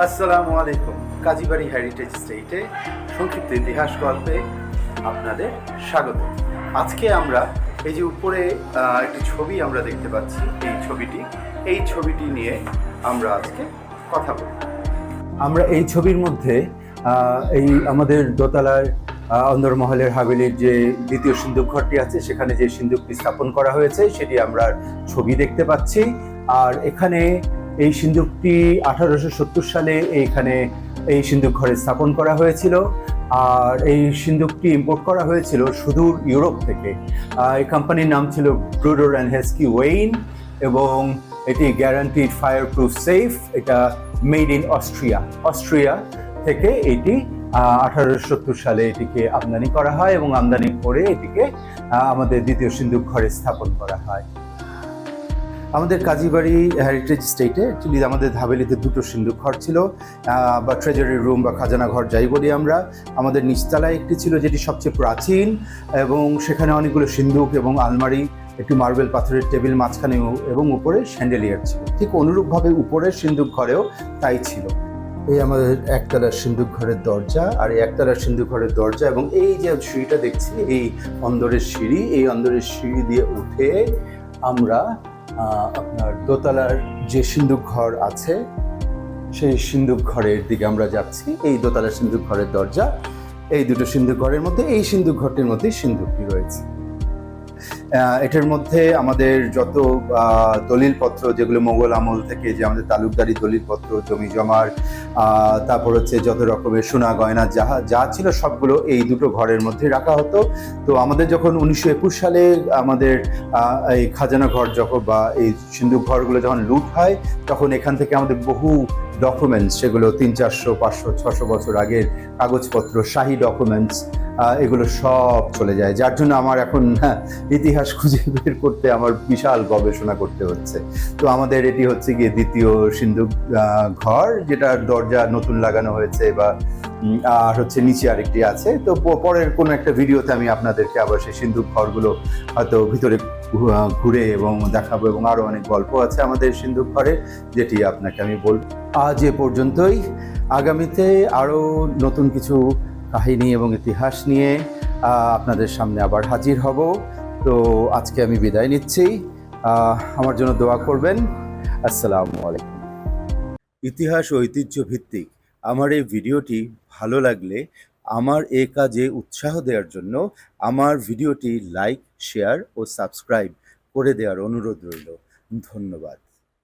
আসসালামু আলাইকুম। কাজীবাড়ি হেরিটেজ স্টেটে সংক্ষিপ্ত ইতিহাস গল্পে আপনাদের স্বাগত। আজকে আমরা এই যে উপরে একটি ছবি আমরা দেখতে পাচ্ছি, এই ছবিটি নিয়ে আমরা আজকে কথা বলব। আমরা এই ছবির মধ্যে এই আমাদের দোতলার অন্দরমহলের হাভেলির যে দ্বিতীয় সিন্ধুক ঘরটি আছে, সেখানে যে সিন্ধুকটি স্থাপন করা হয়েছে সেটি আমরা ছবি দেখতে পাচ্ছি। আর এখানে এই সিন্ধুকটি 1870 সালে এইখানে এই সিন্ধুক ঘরে স্থাপন করা হয়েছিল। আর এই সিন্ধুকটি ইম্পোর্ট করা হয়েছিল সুদূর ইউরোপ থেকে। এই কোম্পানির নাম ছিল ব্রুডার অ্যান্ড হেস্কি ওয়েইন এবং এটি গ্যারান্টিড ফায়ার প্রুফ সেফ। এটা মেড ইন অস্ট্রিয়া থেকে এটি 1870 সালে এটিকে আমদানি করা হয় এবং আমদানি করে এটিকে আমাদের দ্বিতীয় সিন্ধুক ঘরে স্থাপন করা হয়। আমাদের কাজীবাড়ি হেরিটেজ স্টেটে অ্যাকচুয়ালি আমাদের হাভেলিতে দুটো সিন্ধুক ঘর ছিল, বা ট্রেজারি রুম বা খাজানা ঘর যাই বলি আমরা। আমাদের নিচতলায় একটি ছিল যেটি সবচেয়ে প্রাচীন এবং সেখানে অনেকগুলো সিন্ধুক এবং আলমারি, একটি মার্বেল পাথরের টেবিল মাঝখানে এবং উপরে শ্যান্ডেলিয়ার ছিল। ঠিক অনুরূপভাবে উপরের সিন্ধুক ঘরেও তাই ছিল। এই আমাদের একতলার সিন্ধুক ঘরের দরজা, আর এই একতলার সিন্ধুক ঘরের দরজা এবং এই যে সিঁড়িটা দেখছি, এই অন্দরের সিঁড়ি, এই অন্দরের সিঁড়ি দিয়ে উঠে আমরা আপনার দোতলার যে সিন্ধুক ঘর আছে সেই সিন্ধুক ঘরের দিকে আমরা যাচ্ছি। এই দোতলার সিন্ধুক ঘরের দরজা, এই দুটো সিন্ধুক ঘরের মধ্যে এই সিন্ধুক ঘরটির মধ্যে সিন্ধুকটি রয়েছে। এটার মধ্যে আমাদের যত দলিলপত্র, যেগুলো মোগল আমল থেকে যে আমাদের তালুকদারি দলিলপত্র, জমি জমার, তারপর হচ্ছে যত রকমের সোনা গয়না যা ছিল সবগুলো এই দুটো ঘরের মধ্যে রাখা হতো। তো আমাদের যখন 1921 সালে আমাদের এই খাজানা ঘর যখন বা এই সিন্ধুক ঘরগুলো যখন লুট হয়, তখন এখান থেকে আমাদের বহু ডকুমেন্টস, সেগুলো 300, 400, 500, 600 বছর আগের কাগজপত্র, শাহী ডকুমেন্টস, এগুলো সব চলে যায়। যার জন্য আমার এখন ইতিহাস খুঁজে বের করতে আমার বিশাল গবেষণা করতে হচ্ছে। তো আমাদের এটি হচ্ছে গিয়ে দ্বিতীয় সিন্ধুক ঘর, যেটার দরজা নতুন লাগানো হয়েছে, বা আর হচ্ছে নিচে আরেকটি আছে। তো পরের কোনো একটা ভিডিওতে আমি আপনাদেরকে আবার সেই সিন্ধুক ঘরগুলো হয়তো ভিতরে ঘুরে এবং দেখাবো, এবং আরও অনেক গল্প আছে আমাদের সিন্ধুক ঘরে, যেটি আপনাকে আমি বলবো। আজ এ পর্যন্তই। আগামীতে আরও নতুন কিছু কাহিনী এবং ইতিহাস নিয়ে আপনাদের সামনে আবার হাজির হব। তো আজকে আমি বিদায় নিচ্ছি। আমার জন্য দোয়া করবেন। আসসালামু আলাইকুম। ইতিহাস ও ঐতিহ্য ভিত্তিক আমার এই ভিডিওটি ভালো লাগলে আমার এ কাজে উৎসাহ দেওয়ার জন্য আমার ভিডিওটি লাইক, শেয়ার ও সাবস্ক্রাইব করে দেওয়ার অনুরোধ রইল। ধন্যবাদ।